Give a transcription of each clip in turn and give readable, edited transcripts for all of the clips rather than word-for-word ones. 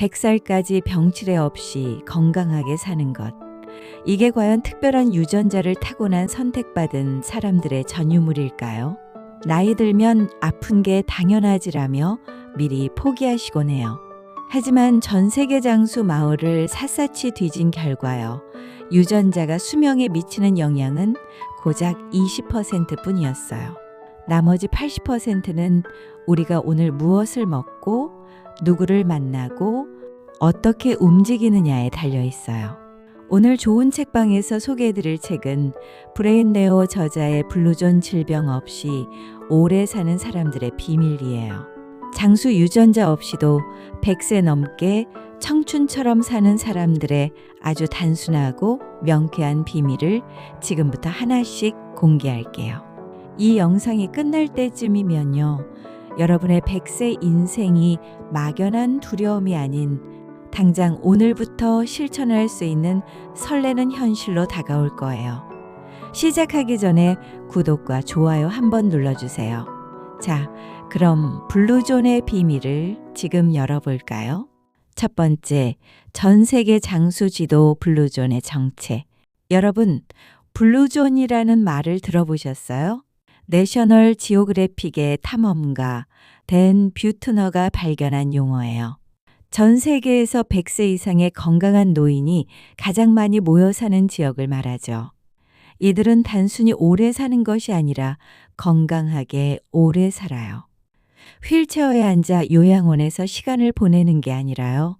100살까지 병치레 없이 건강하게 사는 것. 이게 과연 특별한 유전자를 타고난 선택받은 사람들의 전유물일까요? 나이 들면 아픈 게 당연하지라며 미리 포기하시곤 해요. 하지만 전 세계 장수 마을을 샅샅이 뒤진 결과요. 유전자가 수명에 미치는 영향은 고작 20% 뿐이었어요. 나머지 80%는 우리가 오늘 무엇을 먹고 누구를 만나고 어떻게 움직이느냐에 달려 있어요. 오늘 좋은 책방에서 소개해드릴 책은 브레인 네오 저자의 블루존 질병 없이 오래 사는 사람들의 비밀이에요. 장수 유전자 없이도 100세 넘게 청춘처럼 사는 사람들의 아주 단순하고 명쾌한 비밀을 지금부터 하나씩 공개할게요. 이 영상이 끝날 때쯤이면요. 여러분의 100세 인생이 막연한 두려움이 아닌 당장 오늘부터 실천할 수 있는 설레는 현실로 다가올 거예요. 시작하기 전에 구독과 좋아요 한번 눌러주세요. 자, 그럼 블루존의 비밀을 지금 열어볼까요? 첫 번째, 전 세계 장수 지도 블루존의 정체. 여러분, 블루존이라는 말을 들어보셨어요? 내셔널 지오그래픽의 탐험가 댄 뷰트너가 발견한 용어예요. 전 세계에서 100세 이상의 건강한 노인이 가장 많이 모여 사는 지역을 말하죠. 이들은 단순히 오래 사는 것이 아니라 건강하게 오래 살아요. 휠체어에 앉아 요양원에서 시간을 보내는 게 아니라요.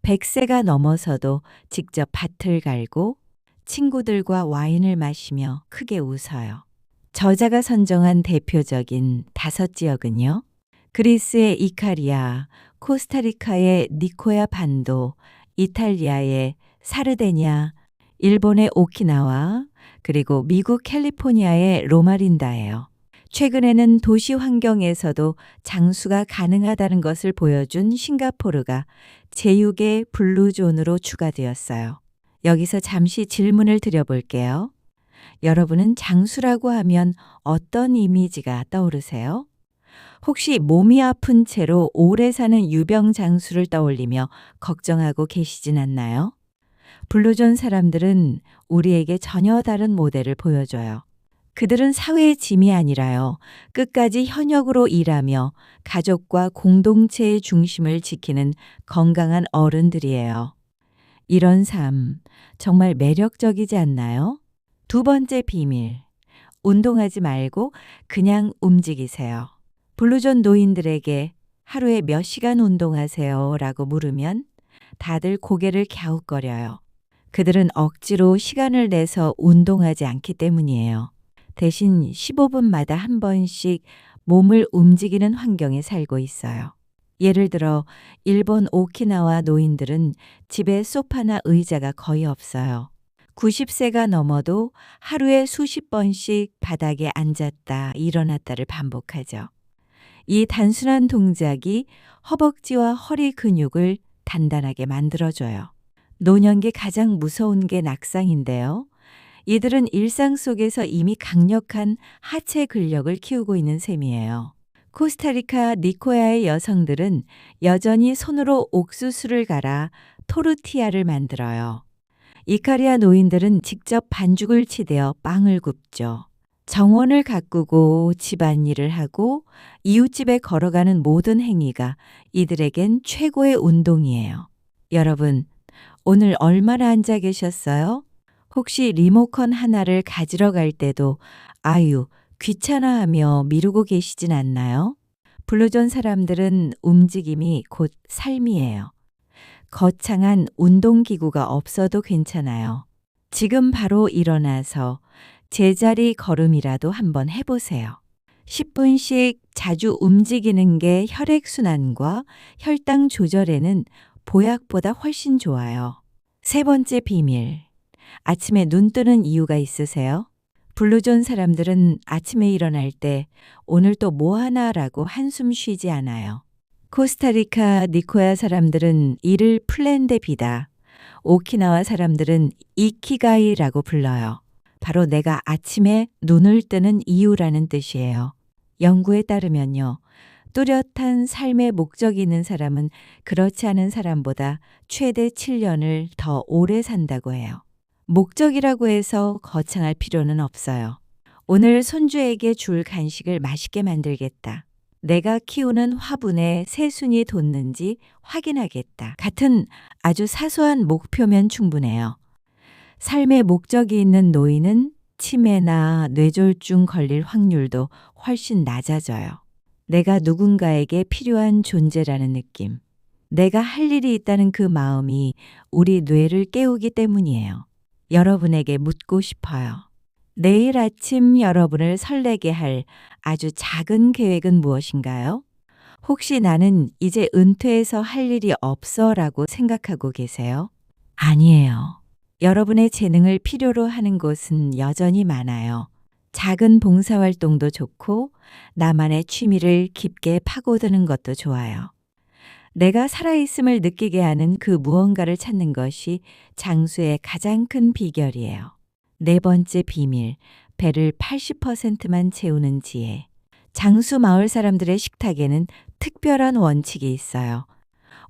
100세가 넘어서도 직접 밭을 갈고 친구들과 와인을 마시며 크게 웃어요. 저자가 선정한 대표적인 5지역은요. 그리스의 이카리아, 코스타리카의 니코야 반도, 이탈리아의 사르데냐, 일본의 오키나와, 그리고 미국 캘리포니아의 로마린다예요. 최근에는 도시 환경에서도 장수가 가능하다는 것을 보여준 싱가포르가 제6의 블루존으로 추가되었어요. 여기서 잠시 질문을 드려볼게요. 여러분은 장수라고 하면 어떤 이미지가 떠오르세요? 혹시 몸이 아픈 채로 오래 사는 유병 장수를 떠올리며 걱정하고 계시진 않나요? 블루존 사람들은 우리에게 전혀 다른 모델을 보여줘요. 그들은 사회의 짐이 아니라요. 끝까지 현역으로 일하며 가족과 공동체의 중심을 지키는 건강한 어른들이에요. 이런 삶 정말 매력적이지 않나요? 두 번째 비밀. 운동하지 말고 그냥 움직이세요. 블루존 노인들에게 하루에 몇 시간 운동하세요? 라고 물으면 다들 고개를 갸웃거려요. 그들은 억지로 시간을 내서 운동하지 않기 때문이에요. 대신 15분마다 한 번씩 몸을 움직이는 환경에 살고 있어요. 예를 들어 일본 오키나와 노인들은 집에 소파나 의자가 거의 없어요. 90세가 넘어도 하루에 수십 번씩 바닥에 앉았다 일어났다를 반복하죠. 이 단순한 동작이 허벅지와 허리 근육을 단단하게 만들어줘요. 노년기 가장 무서운 게 낙상인데요. 이들은 일상 속에서 이미 강력한 하체 근력을 키우고 있는 셈이에요. 코스타리카 니코야의 여성들은 여전히 손으로 옥수수를 갈아 토르티아를 만들어요. 이카리아 노인들은 직접 반죽을 치대어 빵을 굽죠. 정원을 가꾸고 집안일을 하고 이웃집에 걸어가는 모든 행위가 이들에겐 최고의 운동이에요. 여러분, 오늘 얼마나 앉아 계셨어요? 혹시 리모컨 하나를 가지러 갈 때도 아유, 귀찮아하며 미루고 계시진 않나요? 블루존 사람들은 움직임이 곧 삶이에요. 거창한 운동기구가 없어도 괜찮아요. 지금 바로 일어나서 제자리 걸음이라도 한번 해보세요. 10분씩 자주 움직이는 게 혈액순환과 혈당 조절에는 보약보다 훨씬 좋아요. 세 번째 비밀. 아침에 눈 뜨는 이유가 있으세요? 블루존 사람들은 아침에 일어날 때 오늘 또 뭐 하나라고 한숨 쉬지 않아요. 코스타리카 니코야 사람들은 이를 플랜데 비다. 오키나와 사람들은 이키가이라고 불러요. 바로 내가 아침에 눈을 뜨는 이유라는 뜻이에요. 연구에 따르면요. 뚜렷한 삶의 목적이 있는 사람은 그렇지 않은 사람보다 최대 7년을 더 오래 산다고 해요. 목적이라고 해서 거창할 필요는 없어요. 오늘 손주에게 줄 간식을 맛있게 만들겠다. 내가 키우는 화분에 새순이 돋는지 확인하겠다. 같은 아주 사소한 목표면 충분해요. 삶의 목적이 있는 노인은 치매나 뇌졸중 걸릴 확률도 훨씬 낮아져요. 내가 누군가에게 필요한 존재라는 느낌. 내가 할 일이 있다는 그 마음이 우리 뇌를 깨우기 때문이에요. 여러분에게 묻고 싶어요. 내일 아침 여러분을 설레게 할 아주 작은 계획은 무엇인가요? 혹시 나는 이제 은퇴해서 할 일이 없어 라고 생각하고 계세요? 아니에요. 여러분의 재능을 필요로 하는 곳은 여전히 많아요. 작은 봉사활동도 좋고 나만의 취미를 깊게 파고드는 것도 좋아요. 내가 살아있음을 느끼게 하는 그 무언가를 찾는 것이 장수의 가장 큰 비결이에요. 네 번째 비밀, 배를 80%만 채우는 지혜. 장수 마을 사람들의 식탁에는 특별한 원칙이 있어요.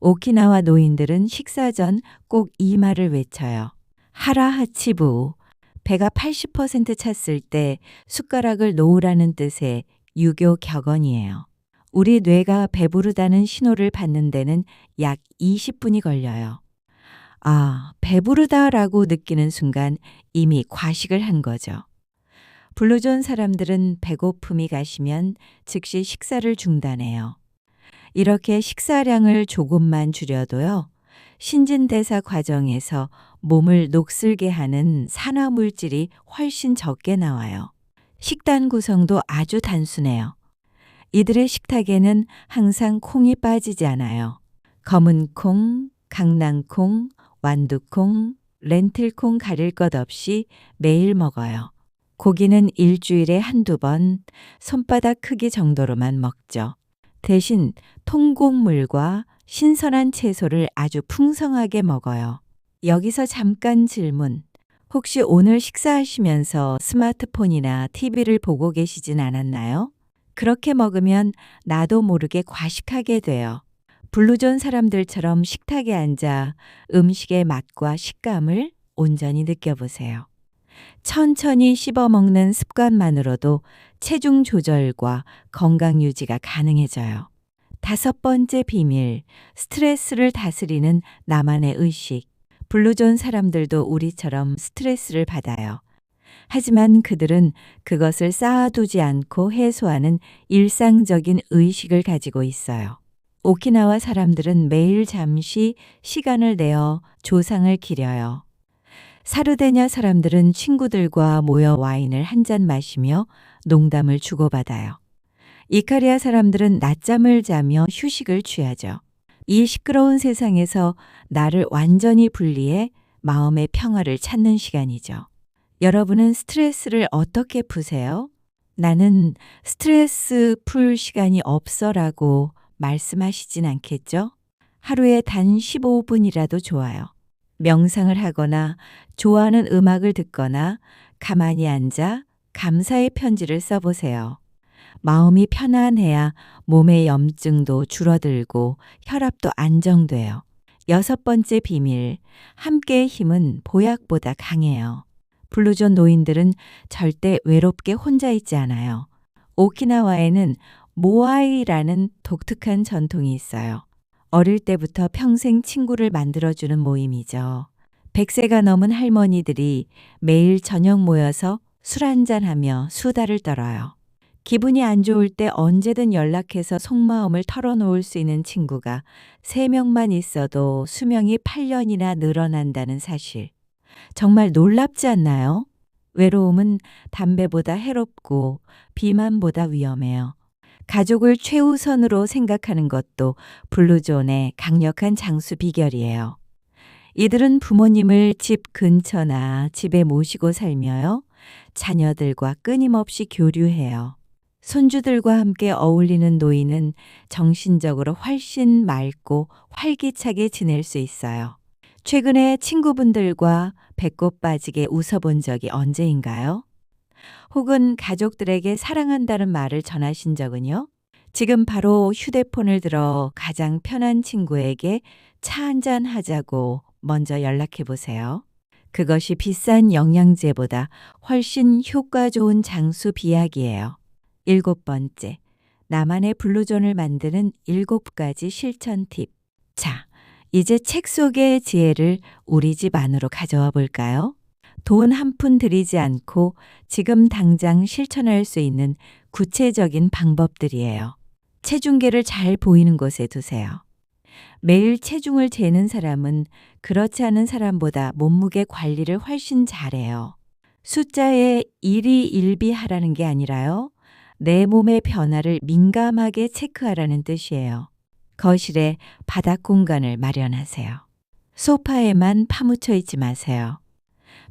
오키나와 노인들은 식사 전 꼭 이 말을 외쳐요. 하라하치부. 배가 80% 찼을 때 숟가락을 놓으라는 뜻의 유교 격언이에요. 우리 뇌가 배부르다는 신호를 받는 데는 약 20분이 걸려요. 아, 배부르다라고 느끼는 순간 이미 과식을 한 거죠. 블루존 사람들은 배고픔이 가시면 즉시 식사를 중단해요. 이렇게 식사량을 조금만 줄여도요, 신진대사 과정에서 몸을 녹슬게 하는 산화물질이 훨씬 적게 나와요. 식단 구성도 아주 단순해요. 이들의 식탁에는 항상 콩이 빠지지 않아요. 검은 콩, 강낭콩, 완두콩, 렌틸콩 가릴 것 없이 매일 먹어요. 고기는 일주일에 한두 번, 손바닥 크기 정도로만 먹죠. 대신 통곡물과 신선한 채소를 아주 풍성하게 먹어요. 여기서 잠깐 질문. 혹시 오늘 식사하시면서 스마트폰이나 TV를 보고 계시진 않았나요? 그렇게 먹으면 나도 모르게 과식하게 돼요. 블루존 사람들처럼 식탁에 앉아 음식의 맛과 식감을 온전히 느껴보세요. 천천히 씹어 먹는 습관만으로도 체중 조절과 건강 유지가 가능해져요. 다섯 번째 비밀, 스트레스를 다스리는 나만의 의식. 블루존 사람들도 우리처럼 스트레스를 받아요. 하지만 그들은 그것을 쌓아두지 않고 해소하는 일상적인 의식을 가지고 있어요. 오키나와 사람들은 매일 잠시 시간을 내어 조상을 기려요. 사르데냐 사람들은 친구들과 모여 와인을 한 잔 마시며 농담을 주고받아요. 이카리아 사람들은 낮잠을 자며 휴식을 취하죠. 이 시끄러운 세상에서 나를 완전히 분리해 마음의 평화를 찾는 시간이죠. 여러분은 스트레스를 어떻게 푸세요? 나는 스트레스 풀 시간이 없어라고 말씀하시진 않겠죠? 하루에 단 15분이라도 좋아요. 명상을 하거나 좋아하는 음악을 듣거나 가만히 앉아 감사의 편지를 써보세요. 마음이 편안해야 몸의 염증도 줄어들고 혈압도 안정돼요. 여섯 번째 비밀, 함께의 힘은 보약보다 강해요. 블루존 노인들은 절대 외롭게 혼자 있지 않아요. 오키나와에는 모아이라는 독특한 전통이 있어요. 어릴 때부터 평생 친구를 만들어주는 모임이죠. 100세가 넘은 할머니들이 매일 저녁 모여서 술 한잔하며 수다를 떨어요. 기분이 안 좋을 때 언제든 연락해서 속마음을 털어놓을 수 있는 친구가 3명만 있어도 수명이 8년이나 늘어난다는 사실. 정말 놀랍지 않나요? 외로움은 담배보다 해롭고 비만보다 위험해요. 가족을 최우선으로 생각하는 것도 블루존의 강력한 장수 비결이에요. 이들은 부모님을 집 근처나 집에 모시고 살며요. 자녀들과 끊임없이 교류해요. 손주들과 함께 어울리는 노인은 정신적으로 훨씬 맑고 활기차게 지낼 수 있어요. 최근에 친구분들과 배꼽 빠지게 웃어본 적이 언제인가요? 혹은 가족들에게 사랑한다는 말을 전하신 적은요? 지금 바로 휴대폰을 들어 가장 편한 친구에게 차 한잔 하자고 먼저 연락해 보세요. 그것이 비싼 영양제보다 훨씬 효과 좋은 장수 비약이에요. 7번째, 나만의 블루존을 만드는 7가지 실천 팁. 자, 이제 책 속의 지혜를 우리 집 안으로 가져와 볼까요? 돈 한 푼 들이지 않고 지금 당장 실천할 수 있는 구체적인 방법들이에요. 체중계를 잘 보이는 곳에 두세요. 매일 체중을 재는 사람은 그렇지 않은 사람보다 몸무게 관리를 훨씬 잘해요. 숫자에 일희일비하라는 게 아니라요. 내 몸의 변화를 민감하게 체크하라는 뜻이에요. 거실에 바닥 공간을 마련하세요. 소파에만 파묻혀 있지 마세요.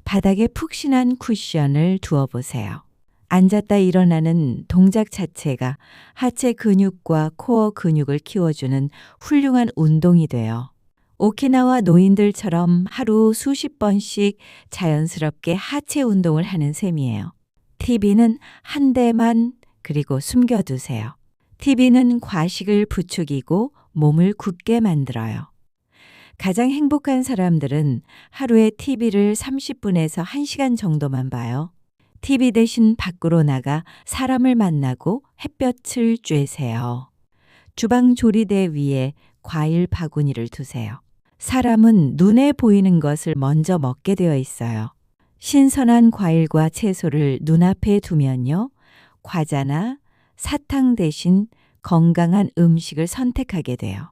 바닥에 푹신한 쿠션을 두어 보세요. 앉았다 일어나는 동작 자체가 하체 근육과 코어 근육을 키워주는 훌륭한 운동이 돼요. 오키나와 노인들처럼 하루 수십 번씩 자연스럽게 하체 운동을 하는 셈이에요. TV는 한 대만 그리고 숨겨두세요. TV는 과식을 부추기고 몸을 굳게 만들어요. 가장 행복한 사람들은 하루에 TV를 30분에서 1시간 정도만 봐요. TV 대신 밖으로 나가 사람을 만나고 햇볕을 쬐세요. 주방 조리대 위에 과일 바구니를 두세요. 사람은 눈에 보이는 것을 먼저 먹게 되어 있어요. 신선한 과일과 채소를 눈앞에 두면요. 과자나 사탕 대신 건강한 음식을 선택하게 돼요.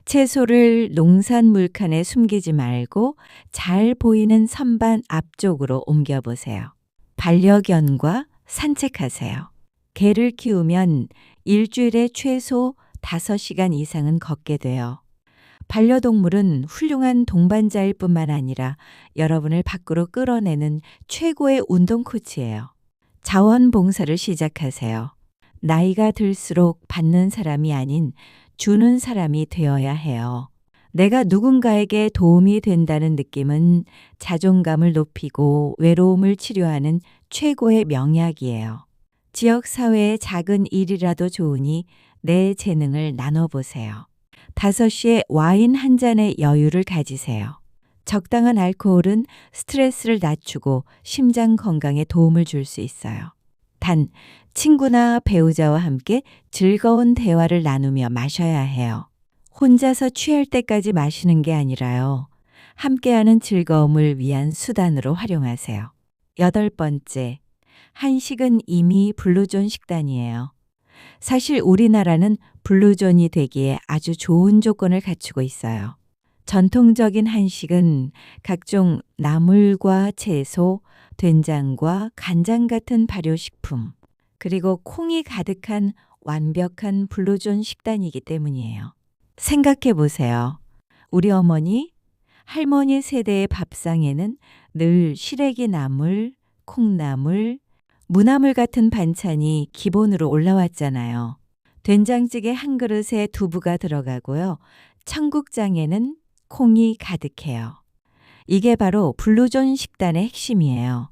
채소를 농산물칸에 숨기지 말고 잘 보이는 선반 앞쪽으로 옮겨보세요. 반려견과 산책하세요. 개를 키우면 일주일에 최소 5시간 이상은 걷게 돼요. 반려동물은 훌륭한 동반자일 뿐만 아니라 여러분을 밖으로 끌어내는 최고의 운동 코치예요. 자원봉사를 시작하세요. 나이가 들수록 받는 사람이 아닌 주는 사람이 되어야 해요. 내가 누군가에게 도움이 된다는 느낌은 자존감을 높이고 외로움을 치료하는 최고의 명약이에요. 지역사회의 작은 일이라도 좋으니 내 재능을 나눠보세요. 5시에 와인 한 잔의 여유를 가지세요. 적당한 알코올은 스트레스를 낮추고 심장 건강에 도움을 줄 수 있어요. 단, 친구나 배우자와 함께 즐거운 대화를 나누며 마셔야 해요. 혼자서 취할 때까지 마시는 게 아니라요. 함께하는 즐거움을 위한 수단으로 활용하세요. 8번째, 한식은 이미 블루존 식단이에요. 사실 우리나라는 블루존이 되기에 아주 좋은 조건을 갖추고 있어요. 전통적인 한식은 각종 나물과 채소, 된장과 간장 같은 발효식품, 그리고 콩이 가득한 완벽한 블루존 식단이기 때문이에요. 생각해 보세요. 우리 어머니, 할머니 세대의 밥상에는 늘 시래기 나물, 콩나물, 무나물 같은 반찬이 기본으로 올라왔잖아요. 된장찌개 한 그릇에 두부가 들어가고요. 청국장에는 콩이 가득해요. 이게 바로 블루존 식단의 핵심이에요.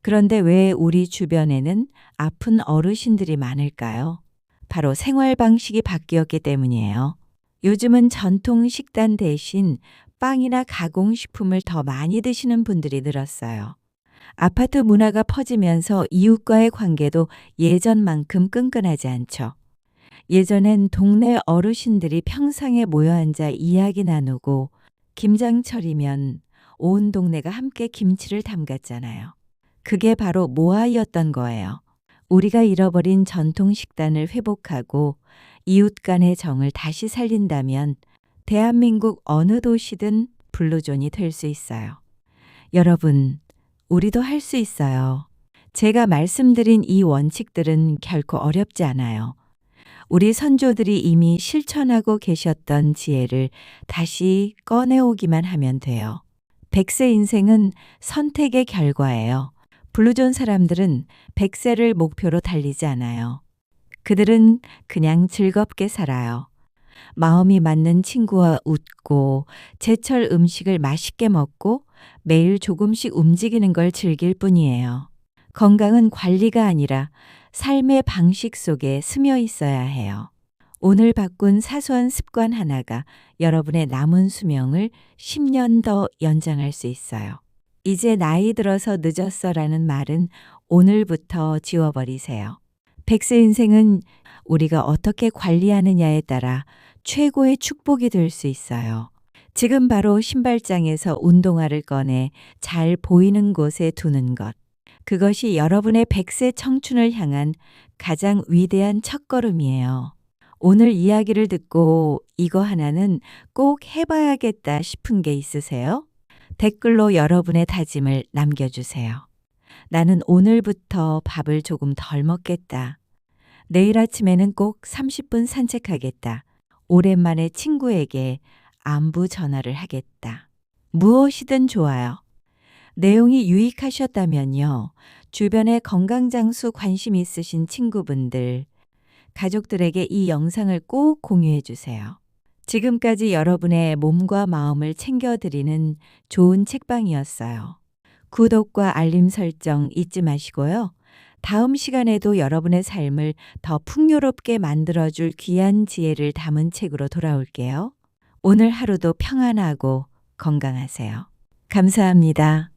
그런데 왜 우리 주변에는 아픈 어르신들이 많을까요? 바로 생활 방식이 바뀌었기 때문이에요. 요즘은 전통 식단 대신 빵이나 가공식품을 더 많이 드시는 분들이 늘었어요. 아파트 문화가 퍼지면서 이웃과의 관계도 예전만큼 끈끈하지 않죠. 예전엔 동네 어르신들이 평상에 모여 앉아 이야기 나누고 김장철이면 온 동네가 함께 김치를 담갔잖아요. 그게 바로 모아이였던 거예요. 우리가 잃어버린 전통 식단을 회복하고 이웃 간의 정을 다시 살린다면 대한민국 어느 도시든 블루존이 될 수 있어요. 여러분, 우리도 할 수 있어요. 제가 말씀드린 이 원칙들은 결코 어렵지 않아요. 우리 선조들이 이미 실천하고 계셨던 지혜를 다시 꺼내오기만 하면 돼요. 100세 인생은 선택의 결과예요. 블루존 사람들은 100세를 목표로 달리지 않아요. 그들은 그냥 즐겁게 살아요. 마음이 맞는 친구와 웃고 제철 음식을 맛있게 먹고 매일 조금씩 움직이는 걸 즐길 뿐이에요. 건강은 관리가 아니라 삶의 방식 속에 스며 있어야 해요. 오늘 바꾼 사소한 습관 하나가 여러분의 남은 수명을 10년 더 연장할 수 있어요. 이제 나이 들어서 늦었어라는 말은 오늘부터 지워버리세요. 100세 인생은 우리가 어떻게 관리하느냐에 따라 최고의 축복이 될 수 있어요. 지금 바로 신발장에서 운동화를 꺼내 잘 보이는 곳에 두는 것. 그것이 여러분의 100세 청춘을 향한 가장 위대한 첫걸음이에요. 오늘 이야기를 듣고 이거 하나는 꼭 해봐야겠다 싶은 게 있으세요? 댓글로 여러분의 다짐을 남겨주세요. 나는 오늘부터 밥을 조금 덜 먹겠다. 내일 아침에는 꼭 30분 산책하겠다. 오랜만에 친구에게 안부 전화를 하겠다. 무엇이든 좋아요. 내용이 유익하셨다면요. 주변에 건강장수 관심 있으신 친구분들, 가족들에게 이 영상을 꼭 공유해 주세요. 지금까지 여러분의 몸과 마음을 챙겨드리는 좋은 책방이었어요. 구독과 알림 설정 잊지 마시고요. 다음 시간에도 여러분의 삶을 더 풍요롭게 만들어줄 귀한 지혜를 담은 책으로 돌아올게요. 오늘 하루도 평안하고 건강하세요. 감사합니다.